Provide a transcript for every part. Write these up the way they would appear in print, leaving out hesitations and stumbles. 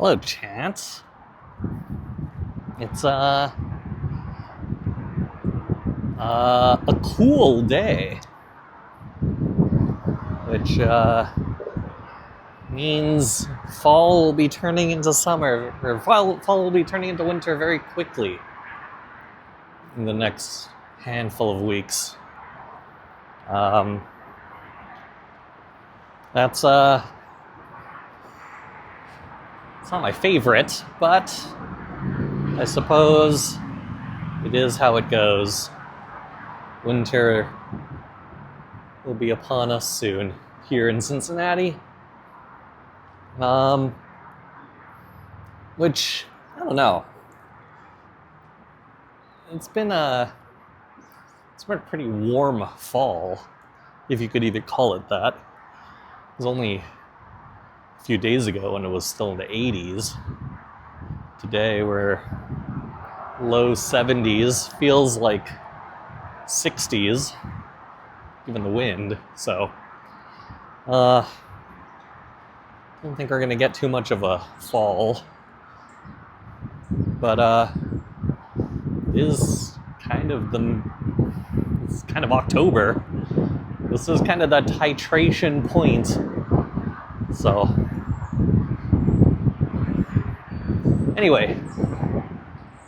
Hello, Chance. It's a cool day, which means fall will be turning into summer, or fall will be turning into winter very quickly in the next handful of weeks. That's it's not my favorite, but I suppose it is how it goes. Winter will be upon us soon here in Cincinnati. Which, I don't know. It's been a pretty warm fall, if you could even call it that. It was only a few days ago when it was still in the 80s. Today we're low 70s, feels like 60s, given the wind, so I don't think we're gonna get too much of a fall, but it is it's kind of October. This is kind of the titration point, so anyway,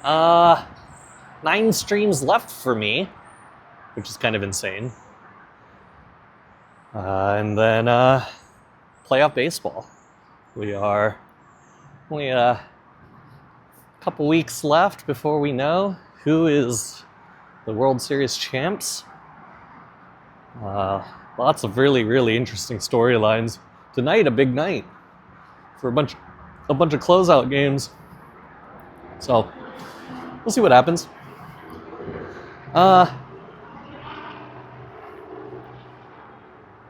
9 streams left for me, which is kind of insane. And then playoff baseball. We are only a couple weeks left before we know who is the World Series champs. Lots of really, really interesting storylines. Tonight, a big night for a bunch of closeout games. So we'll see what happens.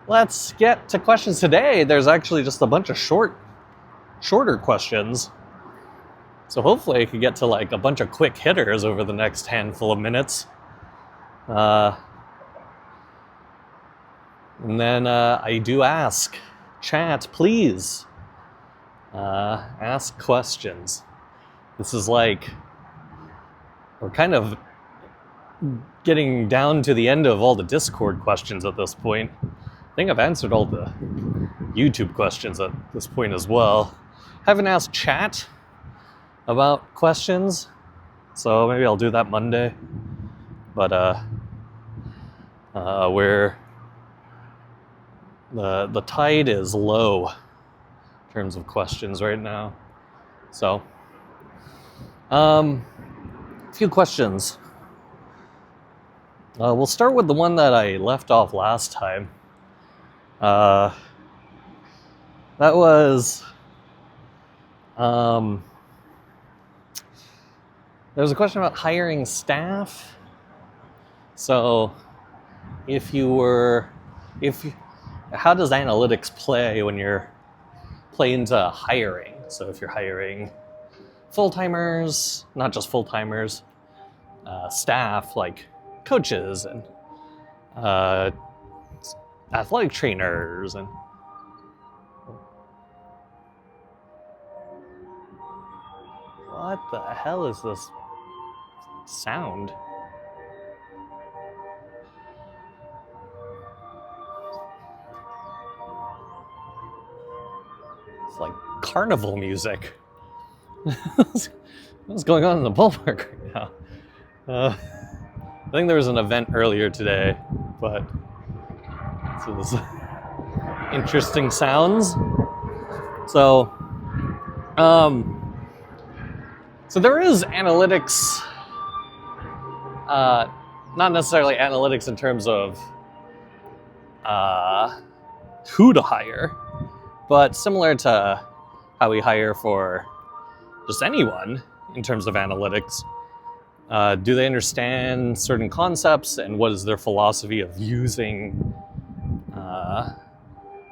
Let's get to questions today. There's actually just a bunch of shorter questions. So hopefully I could get to like a bunch of quick hitters over the next handful of minutes. And then I do ask, chat, please ask questions. This is like, we're kind of getting down to the end of all the Discord questions at this point. I think I've answered all the YouTube questions at this point as well. Haven't asked chat about questions, so maybe I'll do that Monday. But where the tide is low in terms of questions right now. So, a few questions. We'll start with the one that I left off last time. That was there was a question about hiring staff. So how does analytics play when you're playing to hiring? So if you're hiring full-timers, not just full-timers, staff like coaches and athletic trainers and what the hell is this sound? It's like carnival music. What's going on in the ballpark right now? I think there was an event earlier today, but this is interesting sounds. So there is analytics, not necessarily analytics in terms of who to hire, but similar to how we hire for just anyone in terms of analytics. Do they understand certain concepts, and what is their philosophy of using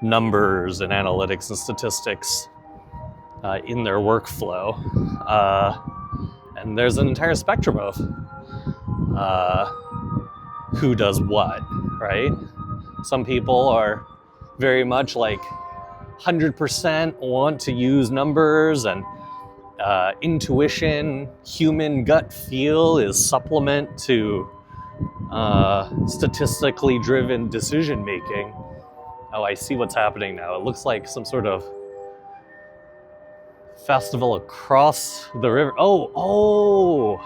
numbers and analytics and statistics in their workflow? And there's an entire spectrum of who does what, right? Some people are very much like 100% want to use numbers and intuition, human gut feel is supplement to statistically driven decision making. Oh, I see what's happening now. It looks like some sort of festival across the river. Oh,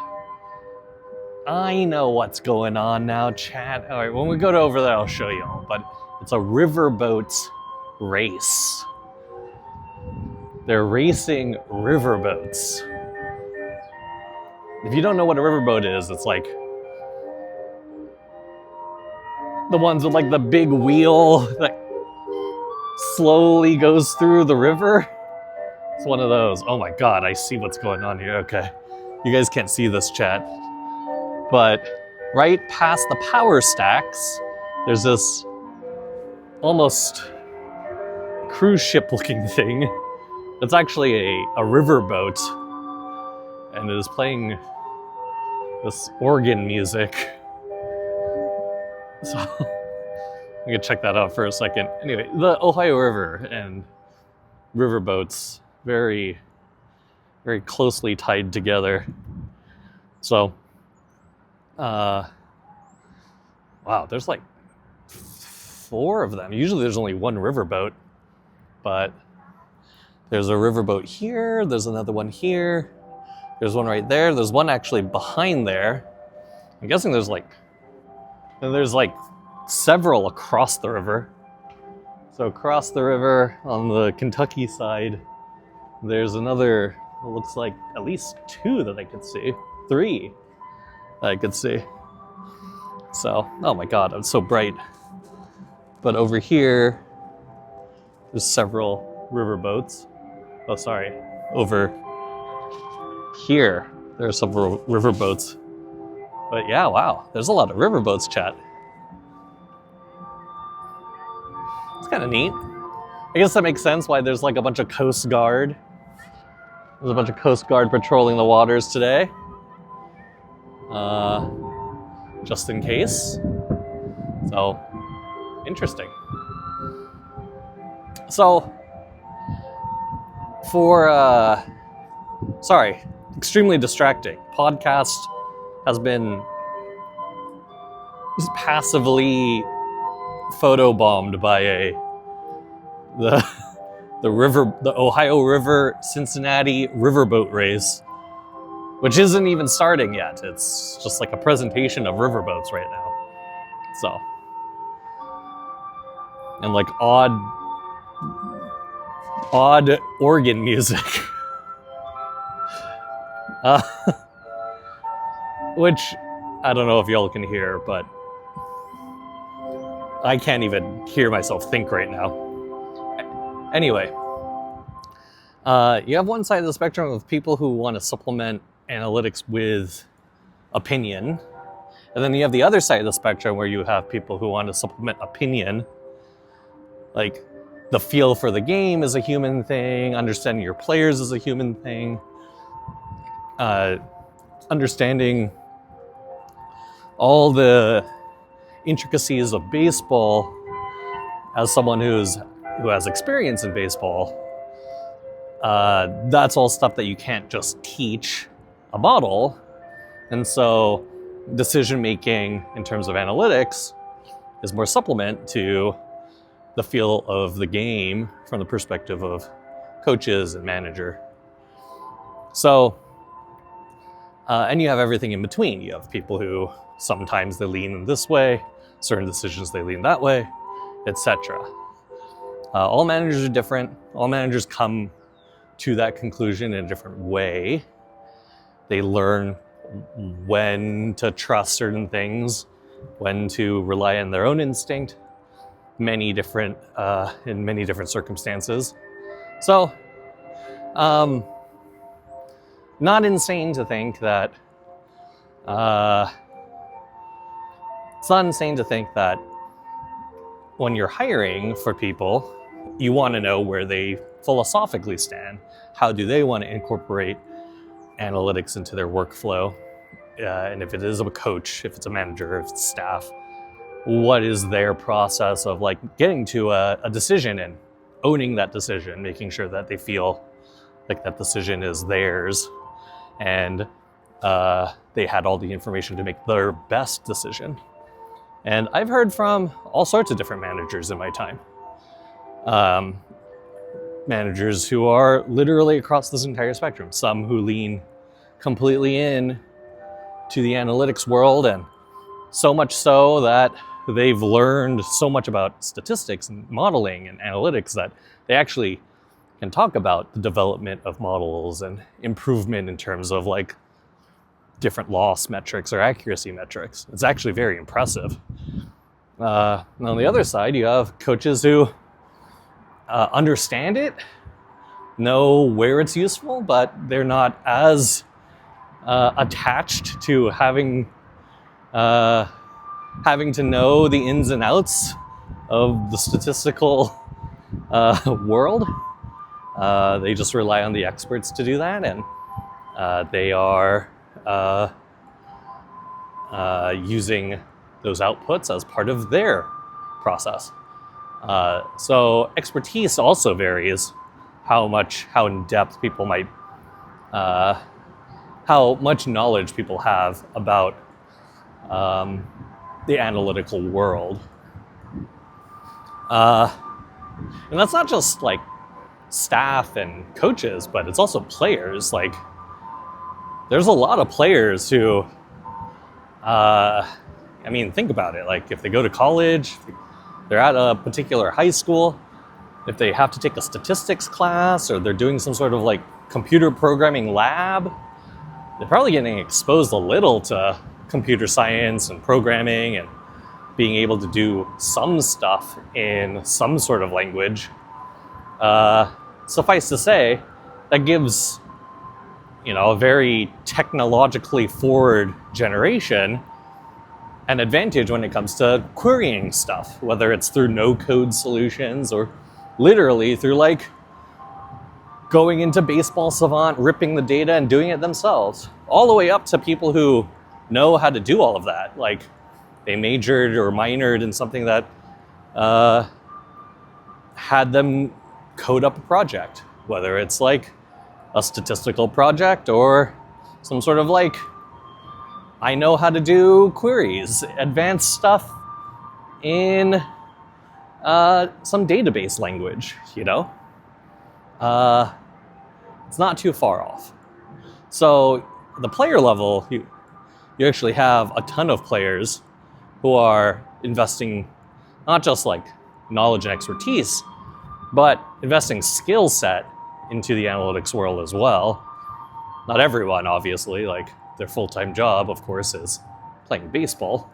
I know what's going on now, chat. All right, when we go over there, I'll show you all. But it's a riverboat race. They're racing riverboats. If you don't know what a riverboat is, it's like the ones with like the big wheel that slowly goes through the river. It's one of those. Oh my God, I see what's going on here. Okay, you guys can't see this, chat. But right past the power stacks, there's this almost cruise ship looking thing. It's actually a riverboat, and it is playing this organ music. So we can check that out for a second. Anyway, the Ohio River and riverboats, very, very closely tied together. So, wow, there's like 4 of them. Usually there's only one riverboat, but there's a riverboat here, there's another one here, there's one right there, there's one actually behind there. I'm guessing there's like several across the river. So across the river on the Kentucky side, there's another, it looks like at least 2 that I could see, 3 that I could see. So, oh my God, it's so bright. But over here, there's several riverboats. Oh, sorry. Over here, there are several riverboats. But yeah, wow, there's a lot of riverboats, chat. It's kind of neat. I guess that makes sense why there's like a bunch of Coast Guard. There's a bunch of Coast Guard patrolling the waters today. Just in case. So, interesting. So, extremely distracting. Podcast has been just passively photobombed by the Ohio River Cincinnati riverboat race, which isn't even starting yet. It's just like a presentation of riverboats right now. So, and like odd organ music. Which I don't know if y'all can hear, but I can't even hear myself think right now. Anyway, you have one side of the spectrum of people who want to supplement analytics with opinion, and then you have the other side of the spectrum where you have people who want to supplement opinion, like the feel for the game is a human thing, understanding your players is a human thing, understanding all the intricacies of baseball as someone who has experience in baseball. That's all stuff that you can't just teach a model. And so decision making in terms of analytics is more supplement to the feel of the game from the perspective of coaches and manager. So, and you have everything in between. You have people who sometimes they lean in this way, certain decisions they lean that way, etc. All managers are different. All managers come to that conclusion in a different way. They learn when to trust certain things, when to rely on their own instinct, in many different circumstances. So, not insane to think that when you're hiring for people, you want to know where they philosophically stand. How do they want to incorporate analytics into their workflow? And if it is a coach, if it's a manager, if it's staff, what is their process of like getting to a decision and owning that decision, making sure that they feel like that decision is theirs, and they had all the information to make their best decision. And I've heard from all sorts of different managers in my time. Managers who are literally across this entire spectrum. Some who lean completely in to the analytics world, and so much so that they've learned so much about statistics and modeling and analytics that they actually can talk about the development of models and improvement in terms of like different loss metrics or accuracy metrics. It's actually very impressive. And on the other side, you have coaches who understand it, know where it's useful, but they're not as attached to having to know the ins and outs of the statistical world. They just rely on the experts to do that, and they are using those outputs as part of their process. So expertise also varies how in depth people might, how much knowledge people have about the analytical world. And that's not just like staff and coaches, but it's also players. Like, there's a lot of players who, think about it. Like, if they go to college, they're at a particular high school, if they have to take a statistics class or they're doing some sort of like computer programming lab, they're probably getting exposed a little to computer science and programming and being able to do some stuff in some sort of language. Suffice to say, that gives, a very technologically forward generation an advantage when it comes to querying stuff, whether it's through no-code solutions or literally through like going into Baseball Savant, ripping the data and doing it themselves, all the way up to people who know how to do all of that. Like, they majored or minored in something that had them code up a project, whether it's like a statistical project or some sort of like, I know how to do queries, advanced stuff in some database language, It's not too far off. So the player level, you actually have a ton of players who are investing not just like knowledge and expertise, but investing skill set into the analytics world as well. Not everyone, obviously, like their full-time job, of course, is playing baseball.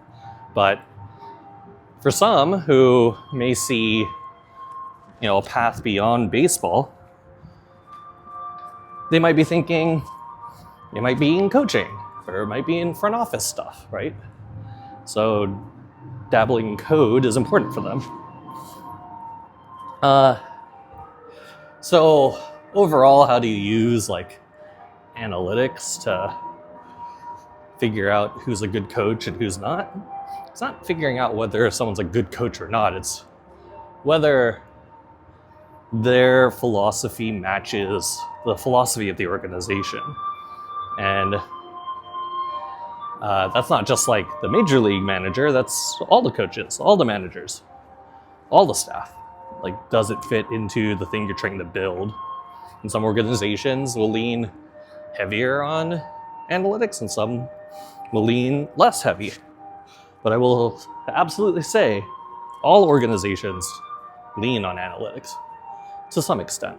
But for some who may see, a path beyond baseball, they might be thinking, it might be in coaching, or it might be in front office stuff, right? So dabbling in code is important for them. So overall, how do you use like analytics to figure out who's a good coach and who's not? It's not figuring out whether someone's a good coach or not. It's whether their philosophy matches the philosophy of the organization. And that's not just like the major league manager, that's all the coaches, all the managers, all the staff. Like, does it fit into the thing you're trying to build? And some organizations will lean heavier on analytics and some will lean less heavy. But I will absolutely say all organizations lean on analytics to some extent.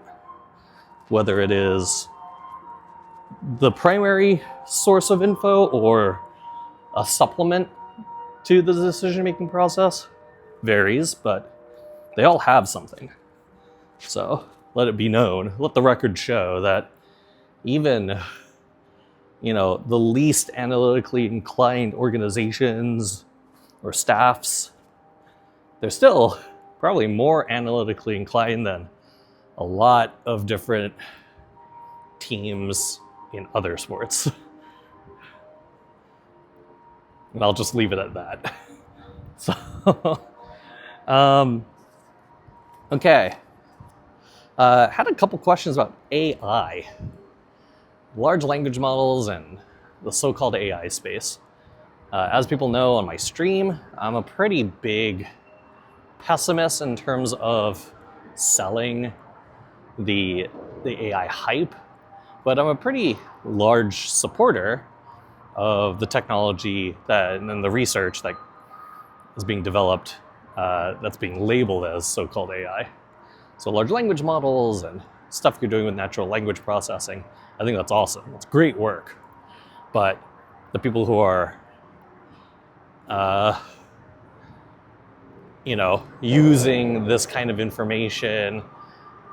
Whether it is the primary source of info or a supplement to the decision-making process varies, but they all have something. So let it be known, let the record show that even, the least analytically inclined organizations or staffs, they're still probably more analytically inclined than a lot of different teams in other sports. And I'll just leave it at that. So, okay. Had a couple questions about AI, large language models, and the so-called AI space. As people know on my stream, I'm a pretty big pessimist in terms of selling the AI hype, but I'm a pretty large supporter of the technology and the research that is being developed that's being labeled as so-called AI. So large language models and stuff you're doing with natural language processing, I think that's awesome. It's great work. But the people who are, using this kind of information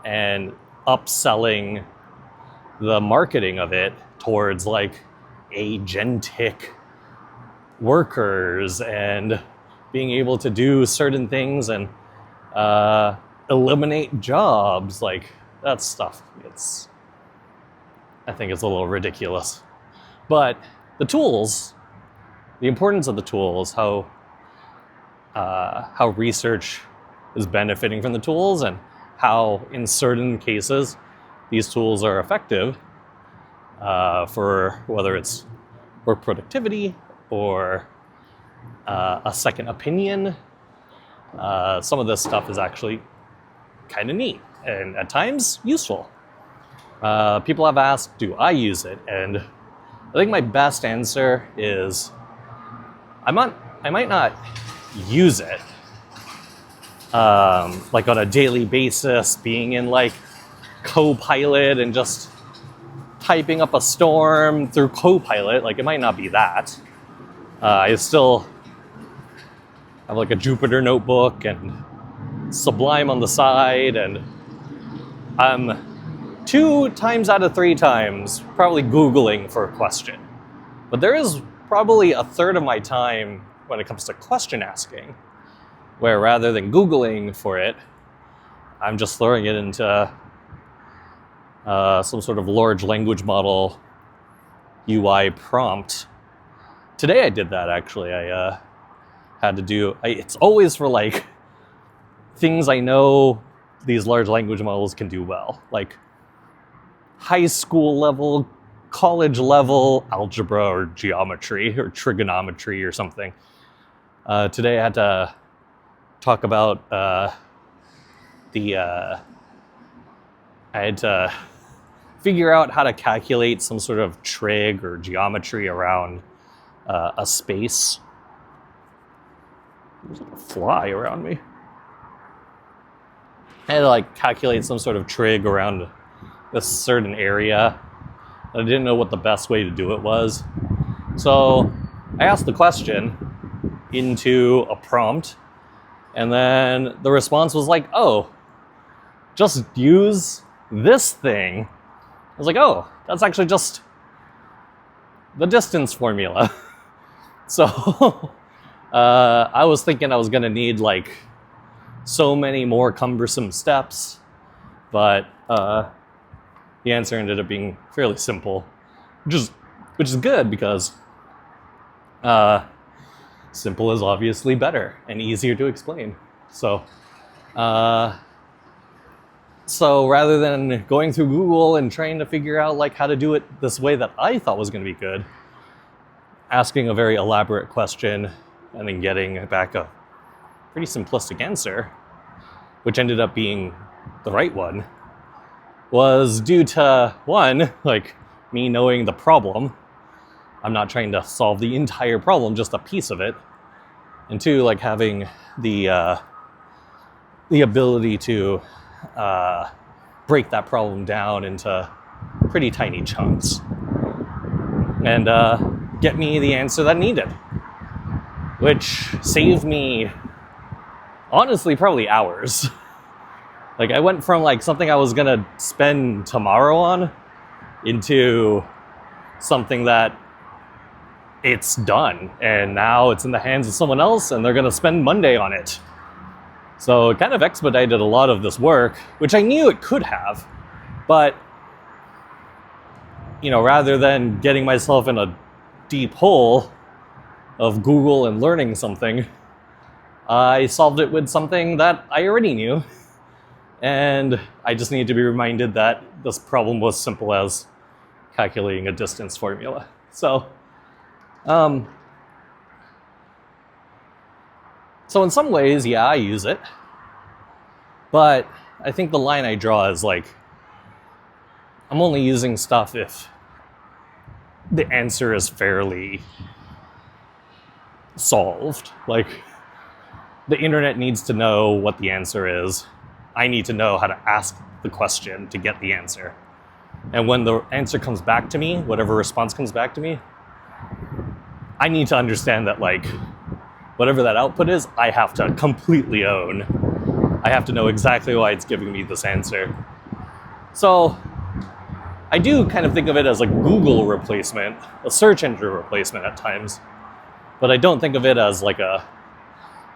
and upselling the marketing of it towards like agentic workers and being able to do certain things and eliminate jobs, like that stuff, I think it's a little ridiculous. But the tools, the importance of the tools, how research is benefiting from the tools, and how in certain cases these tools are effective for whether it's work productivity or a second opinion. Some of this stuff is actually kind of neat and at times useful. People have asked, do I use it? And I think my best answer is I might not use it like on a daily basis, being in like Copilot and just typing up a storm through Copilot. Like, it might not be that. I still have like a Jupyter notebook and Sublime on the side, and I'm 2 times out of 3 times probably Googling for a question. But there is probably a third of my time when it comes to question asking, where rather than Googling for it, I'm just throwing it into some sort of large language model UI prompt. Today I did that, actually. I had to do, it's always for like things I know these large language models can do well, like high school level, college level algebra or geometry or trigonometry or something. Today I had to talk about I had to figure out how to calculate some sort of trig or geometry around a space. There's like a fly around me. I had to like calculate some sort of trig around a certain area. I didn't know what the best way to do it was. So I asked the question into a prompt, and then the response was like, oh, just use this thing. I was like, oh, that's actually just the distance formula. So I was thinking I was gonna need like so many more cumbersome steps, but the answer ended up being fairly simple, which is good, because simple is obviously better and easier to explain. So rather than going through Google and trying to figure out like how to do it this way that I thought was going to be good, asking a very elaborate question and then getting back a pretty simplistic answer, which ended up being the right one, was due to, one, like me knowing the problem. I'm not trying to solve the entire problem, just a piece of it. And 2, like having the ability to break that problem down into pretty tiny chunks and get me the answer that I needed, which saved me, honestly, probably hours. Like, I went from like something I was gonna spend tomorrow on into something that it's done, and now it's in the hands of someone else and they're gonna spend Monday on it. So it kind of expedited a lot of this work, which I knew it could have, but rather than getting myself in a deep hole of Google and learning something, I solved it with something that I already knew. And I just need to be reminded that this problem was simple as calculating a distance formula. So in some ways, yeah, I use it. But I think the line I draw is like, I'm only using stuff if the answer is fairly solved. Like, the internet needs to know what the answer is. I need to know how to ask the question to get the answer. And when the answer comes back to me, whatever response comes back to me, I need to understand that, like, whatever that output is, I have to completely own. I have to know exactly why it's giving me this answer. So I do kind of think of it as a Google replacement, a search engine replacement at times, but I don't think of it as like a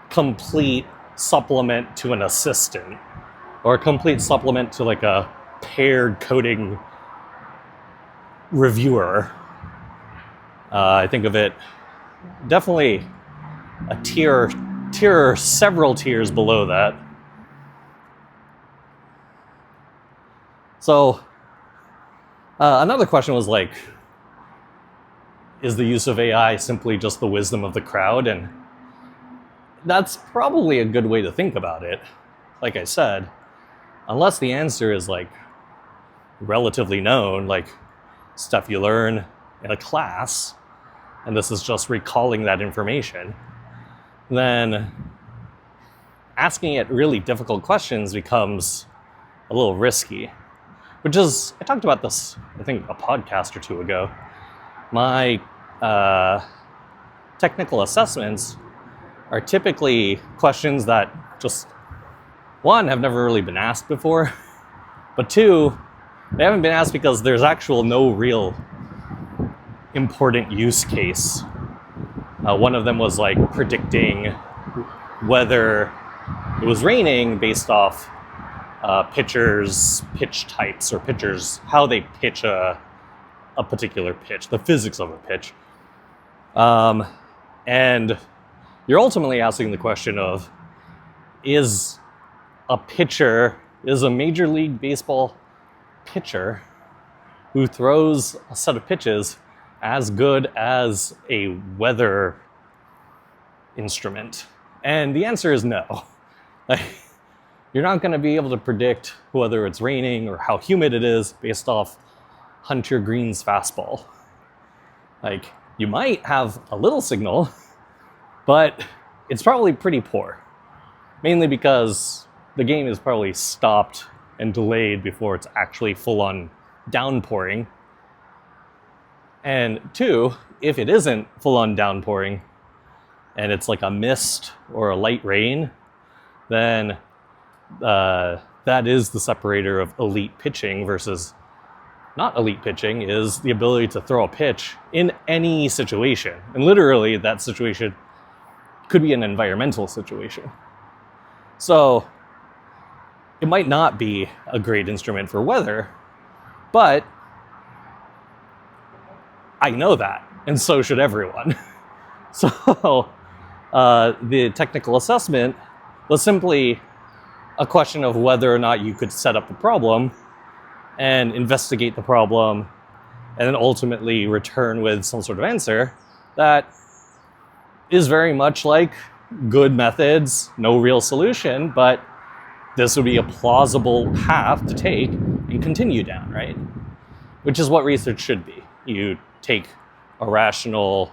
complete supplement to an assistant or a complete supplement to like a paired coding reviewer. I think of it definitely a tier, several tiers below that. So another question was like, is the use of AI simply just the wisdom of the crowd? And that's probably a good way to think about it. Like I said, unless the answer is like relatively known, like stuff you learn in a class, and this is just recalling that information, then asking it really difficult questions becomes a little risky. Which is, I talked about this, I think, a podcast or two ago. My technical assessments are typically questions that just, one, have never really been asked before, but two, they haven't been asked because there's no real important use case. One of them was like predicting whether it was raining based off pitchers' pitch types, or pitchers, how they pitch a particular pitch, the physics of a pitch. And you're ultimately asking the question of, is a Major League Baseball pitcher who throws a set of pitches as good as a weather instrument? And the answer is no. You're not going to be able to predict whether it's raining or how humid it is based off Hunter Green's fastball. Like, you might have a little signal, but it's probably pretty poor. Mainly because the game is probably stopped and delayed before it's actually full-on downpouring. And two, if it isn't full-on downpouring, and it's like a mist or a light rain, then that is the separator of elite pitching versus not elite pitching, is the ability to throw a pitch in any situation. And literally, that situation could be an environmental situation. So it might not be a great instrument for weather, but I know that, and so should everyone. So the technical assessment was simply a question of whether or not you could set up the problem and investigate the problem and then ultimately return with some sort of answer that is very much like good methods, no real solution, but this would be a plausible path to take and continue down, right? Which is what research should be. You take a rational,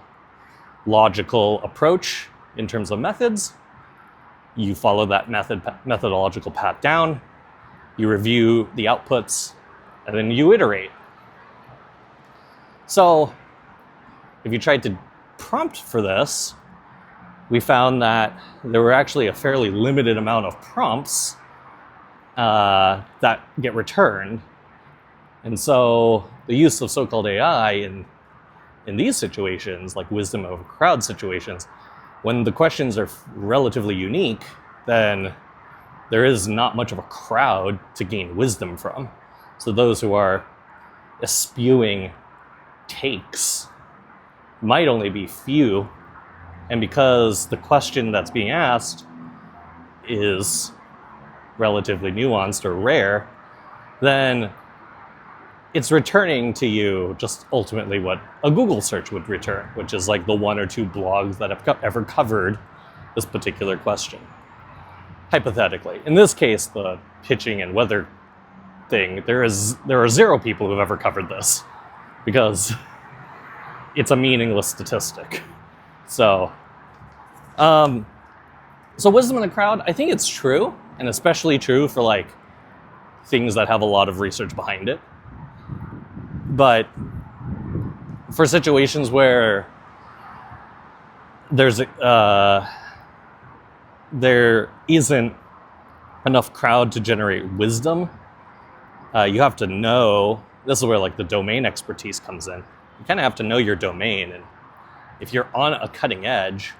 logical approach in terms of methods, you follow that methodological path down, you review the outputs, and then you iterate. So if you tried to prompt for this, we found that there were actually a fairly limited amount of prompts that get returned. And so the use of so-called AI in these situations, like wisdom of a crowd situations, when the questions are relatively unique, then there is not much of a crowd to gain wisdom from. So those who are spewing takes might only be few, and because the question that's being asked is relatively nuanced or rare, then it's returning to you just ultimately what a Google search would return, which is like the one or two blogs that have ever covered this particular question. Hypothetically. In this case, the pitching and weather thing, there are 0 people who've ever covered this because it's a meaningless statistic. So wisdom in the crowd, I think it's true, and especially true for like things that have a lot of research behind it. But for situations where there isn't enough crowd to generate wisdom, you have to know, this is where like the domain expertise comes in. You kind of have to know your domain, and if you're on a cutting edge,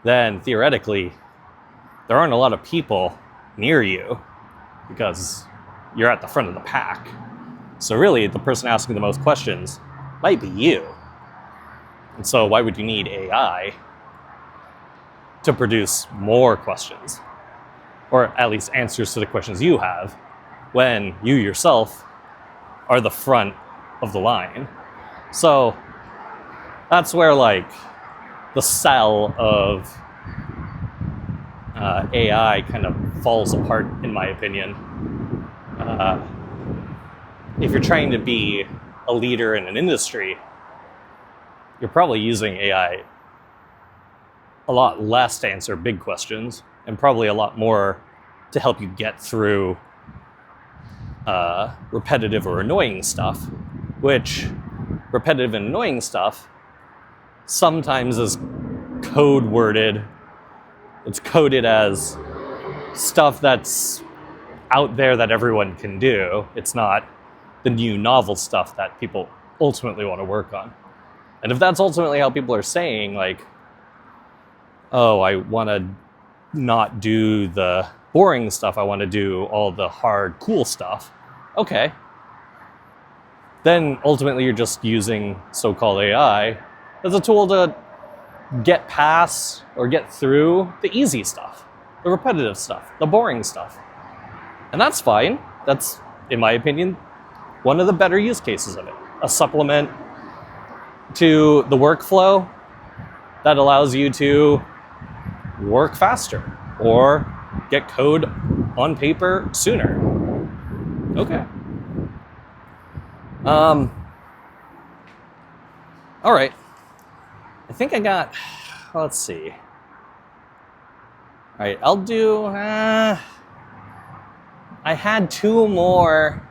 then theoretically there aren't a lot of people near you because you're at the front of the pack. So really, the person asking the most questions might be you. And so why would you need AI to produce more questions? Or at least answers to the questions you have, when you yourself are the front of the line. So that's where like the sell of AI kind of falls apart, in my opinion. If you're trying to be a leader in an industry, you're probably using AI a lot less to answer big questions, and probably a lot more to help you get through repetitive or annoying stuff, which repetitive and annoying stuff sometimes is code worded. It's coded as stuff that's out there that everyone can do. It's not the new novel stuff that people ultimately want to work on. And if that's ultimately how people are saying, like, oh, I want to not do the boring stuff, I want to do all the hard, cool stuff, okay. Then ultimately you're just using so-called AI as a tool to get past or get through the easy stuff, the repetitive stuff, the boring stuff. And that's fine. That's, in my opinion, one of the better use cases of it. A supplement to the workflow that allows you to work faster or get code on paper sooner. Okay. All right. I think I got, let's see. All right, I'll do, I had 2 more,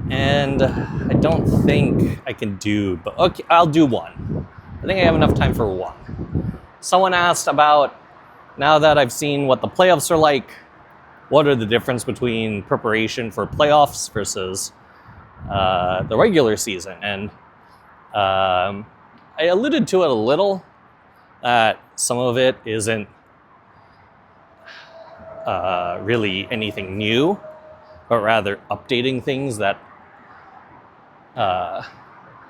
and I don't think I can do, but okay, I'll do 1. I think I have enough time for 1. Someone asked about, now that I've seen what the playoffs are like, what are the difference between preparation for playoffs versus the regular season? And I alluded to it a little, that some of it isn't really anything new, but rather updating things that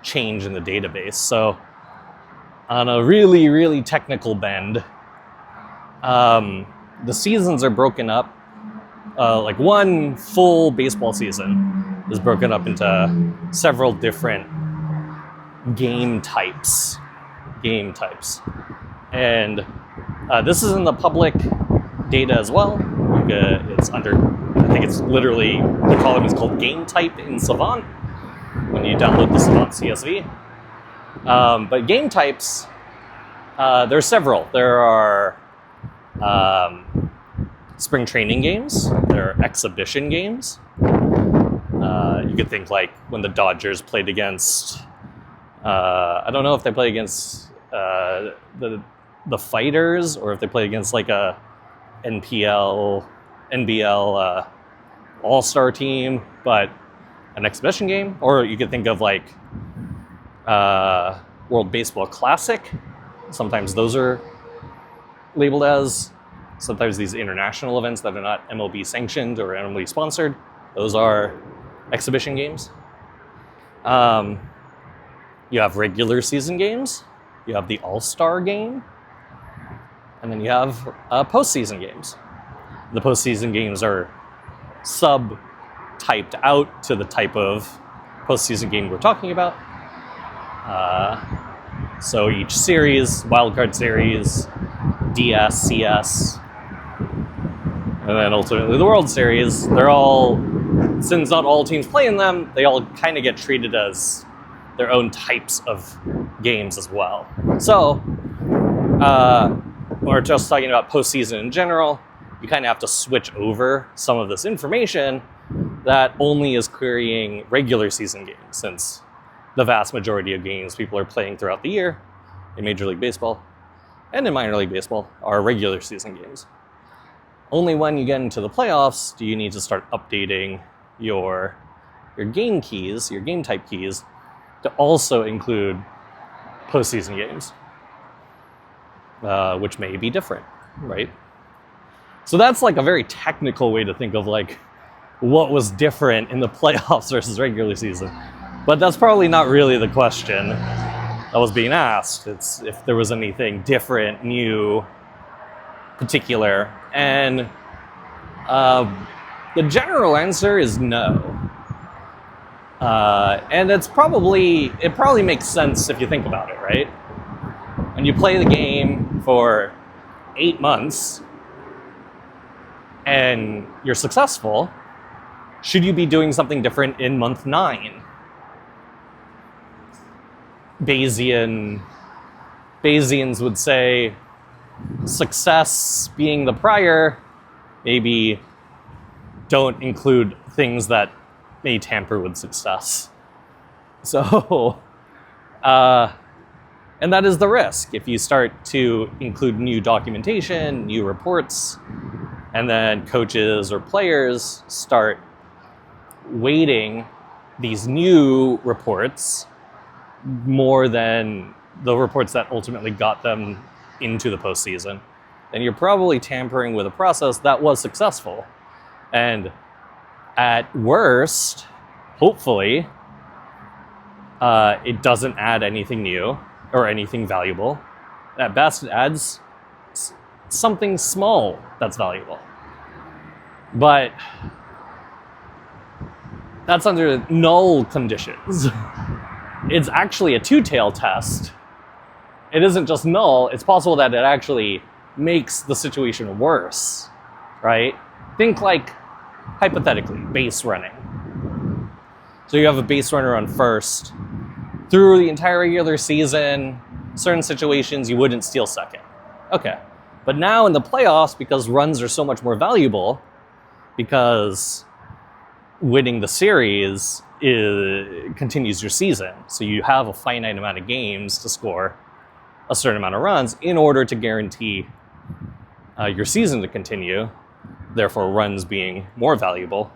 change in the database. So on a really, really technical bend, the seasons are broken up. Like one full baseball season is broken up into several different game types. And this is in the public data as well. It's under, I think it's literally, the column is called game type in Savant when you download the Savant CSV. But game types, there are several. There are spring training games. There are exhibition games. You could think like when the Dodgers played against, I don't know if they play against the Fighters or if they play against like a NBL all-star team, but an exhibition game. Or you could think of like World Baseball Classic. Sometimes those are labeled as, sometimes these international events that are not MLB sanctioned or MLB sponsored, those are exhibition games. You have regular season games, you have the All-Star game, and then you have postseason games. the postseason games are sub-typed out to the type of postseason game we're talking about. So each series, wildcard series, DS, CS, and then ultimately the World Series, they're all, since not all teams play in them, they all kind of get treated as their own types of games as well. So, we're just talking about postseason in general. You kind of have to switch over some of this information that only is querying regular season games, since the vast majority of games people are playing throughout the year in Major League Baseball and in Minor League Baseball are regular season games. Only when you get into the playoffs do you need to start updating your game keys, your game type keys, to also include postseason games, which may be different, right? So that's like a very technical way to think of like what was different in the playoffs versus regular season. But that's probably not really the question that was being asked. It's if there was anything different, new, particular. And the general answer is no. And it probably makes sense if you think about it, right? When you play the game for 8 months and you're successful, should you be doing something different in month 9? Bayesians would say success being the prior, maybe don't include things that may tamper with success. So, and that is the risk. If you start to include new documentation, new reports, and then coaches or players start weighting these new reports more than the reports that ultimately got them into the postseason, then you're probably tampering with a process that was successful. And at worst, hopefully, it doesn't add anything new or anything valuable. At best, it adds something small that's valuable. But that's under null conditions. It's actually a two-tailed test. It isn't just null, it's possible that it actually makes the situation worse, right? Think like, hypothetically, base running. So you have a base runner on first. Through the entire regular season, certain situations you wouldn't steal second. Okay. But now in the playoffs, because runs are so much more valuable, because winning the series continues your season. So you have a finite amount of games to score a certain amount of runs in order to guarantee your season to continue, therefore runs being more valuable.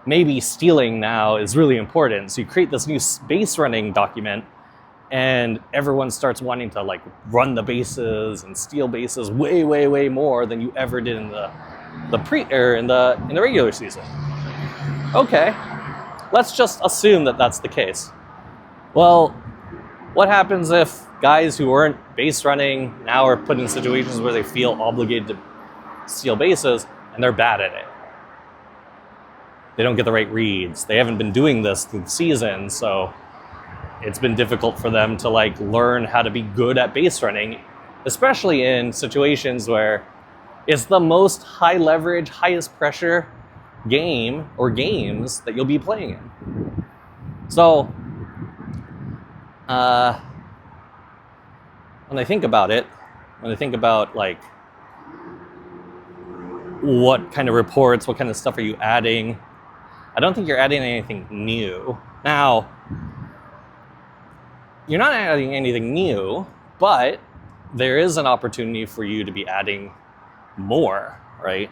Maybe stealing now is really important. So you create this new base running document and everyone starts wanting to like run the bases and steal bases way, way, way more than you ever did in the regular season. Okay, let's just assume that that's the case. Well, what happens if guys who weren't base running now are put in situations where they feel obligated to steal bases and they're bad at it? They don't get the right reads. They haven't been doing this through the season, so it's been difficult for them to like learn how to be good at base running, especially in situations where it's the most high leverage, highest pressure game or games that you'll be playing in. So, when I think about it, when I think about like what kind of reports, what kind of stuff are you adding, I don't think you're adding anything new. Now, you're not adding anything new, but there is an opportunity for you to be adding more, right?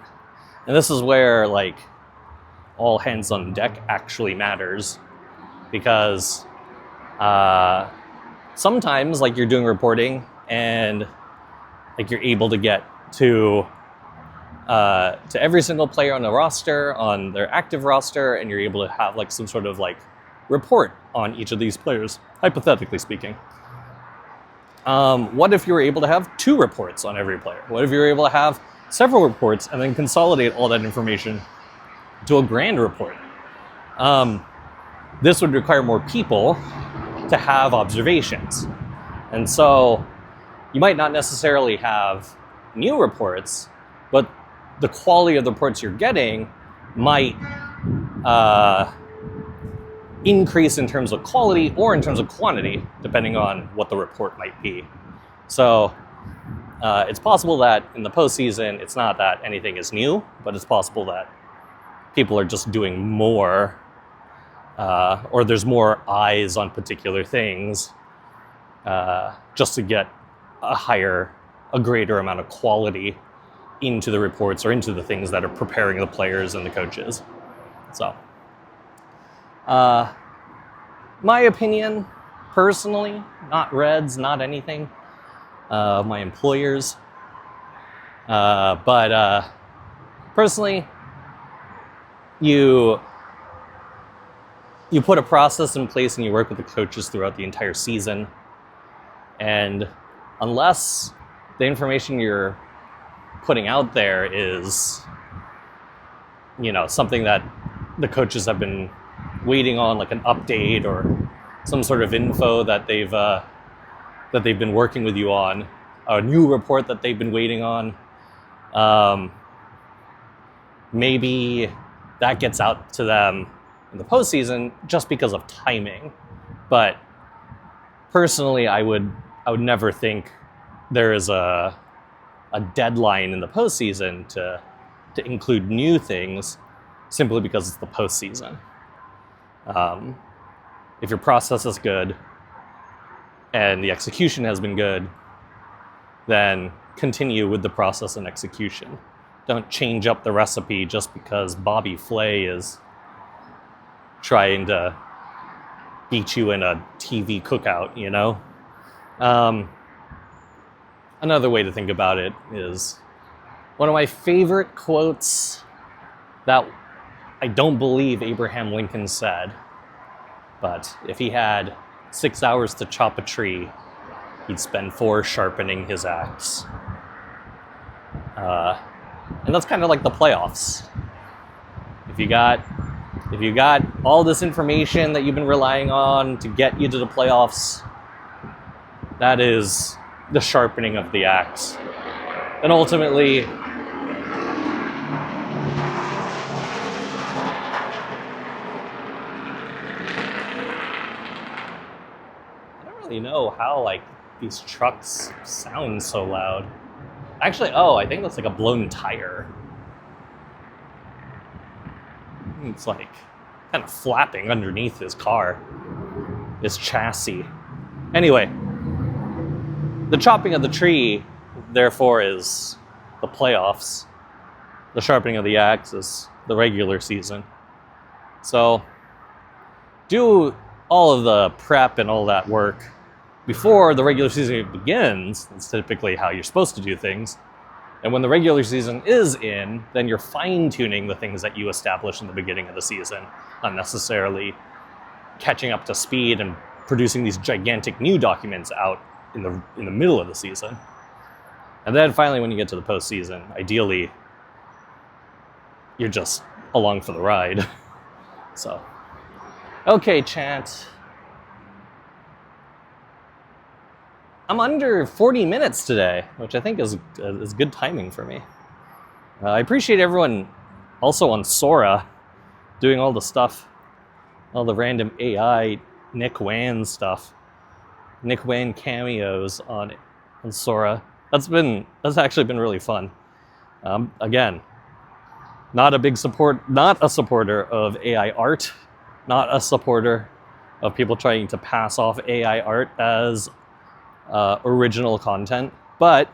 And this is where like all hands on deck actually matters, because sometimes like you're doing reporting and like you're able to get to every single player on the roster, on their active roster, and you're able to have like some sort of like report on each of these players, hypothetically speaking. What if you were able to have 2 reports on every player? What if you were able to have several reports and then consolidate all that information to a grand report. This would require more people to have observations. And so you might not necessarily have new reports, but the quality of the reports you're getting might increase in terms of quality or in terms of quantity, depending on what the report might be. So it's possible that in the postseason, it's not that anything is new, but it's possible that people are just doing more, or there's more eyes on particular things, just to get a greater amount of quality into the reports or into the things that are preparing the players and the coaches. So, my opinion, personally, not Reds, not anything, my employers, but personally, you put a process in place and you work with the coaches throughout the entire season. And unless the information you're putting out there is, something that the coaches have been waiting on, like an update or some sort of info that they've been working with you on, a new report that they've been waiting on, maybe that gets out to them in the postseason just because of timing. But personally, I would never think there is a deadline in the postseason to include new things simply because it's the postseason. If your process is good and the execution has been good, then continue with the process and execution. Don't change up the recipe just because Bobby Flay is trying to beat you in a TV cookout, Another way to think about it is one of my favorite quotes that I don't believe Abraham Lincoln said, but if he had 6 hours to chop a tree, he'd spend 4 sharpening his axe. And that's kind of like the playoffs. If you got all this information that you've been relying on to get you to the playoffs, that is the sharpening of the axe. And ultimately, I don't really know how these trucks sound so loud. Actually, I think that's like a blown tire. It's kind of flapping underneath his car, his chassis. Anyway, the chopping of the tree, therefore, is the playoffs. The sharpening of the axe is the regular season. So, do all of the prep and all that work before the regular season begins. That's typically how you're supposed to do things. And when the regular season is in, then you're fine-tuning the things that you established in the beginning of the season, not necessarily catching up to speed and producing these gigantic new documents out in the middle of the season. And then finally, when you get to the postseason, ideally, you're just along for the ride. So, okay, chat. I'm under 40 minutes today, which I think is good timing for me. I appreciate everyone also on Sora doing all the stuff, all the random AI Nick Wan stuff, Nick Wan cameos on Sora. That's actually been really fun. Again, not a supporter of AI art, not a supporter of people trying to pass off AI art as original content, but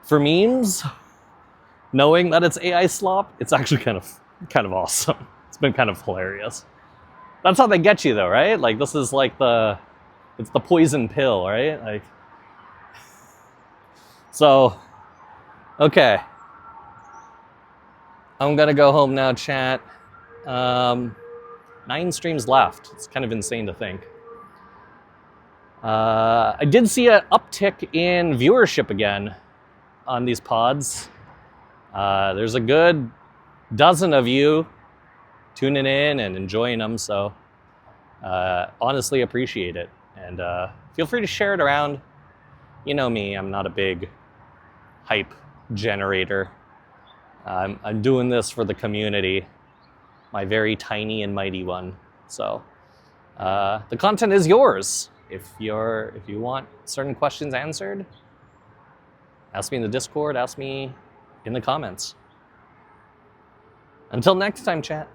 for memes, knowing that it's AI slop, it's actually kind of awesome. It's been kind of hilarious. That's how they get you, though, right? This is it's the poison pill, right? So, okay, I'm gonna go home now, chat. 9 streams left. It's kind of insane to think. I did see an uptick in viewership again on these pods. There's a good dozen of you tuning in and enjoying them, so honestly appreciate it. And feel free to share it around. You know me, I'm not a big hype generator. I'm doing this for the community, my very tiny and mighty one. So the content is yours. If you want certain questions answered, ask me in the Discord, ask me in the comments. Until next time, chat.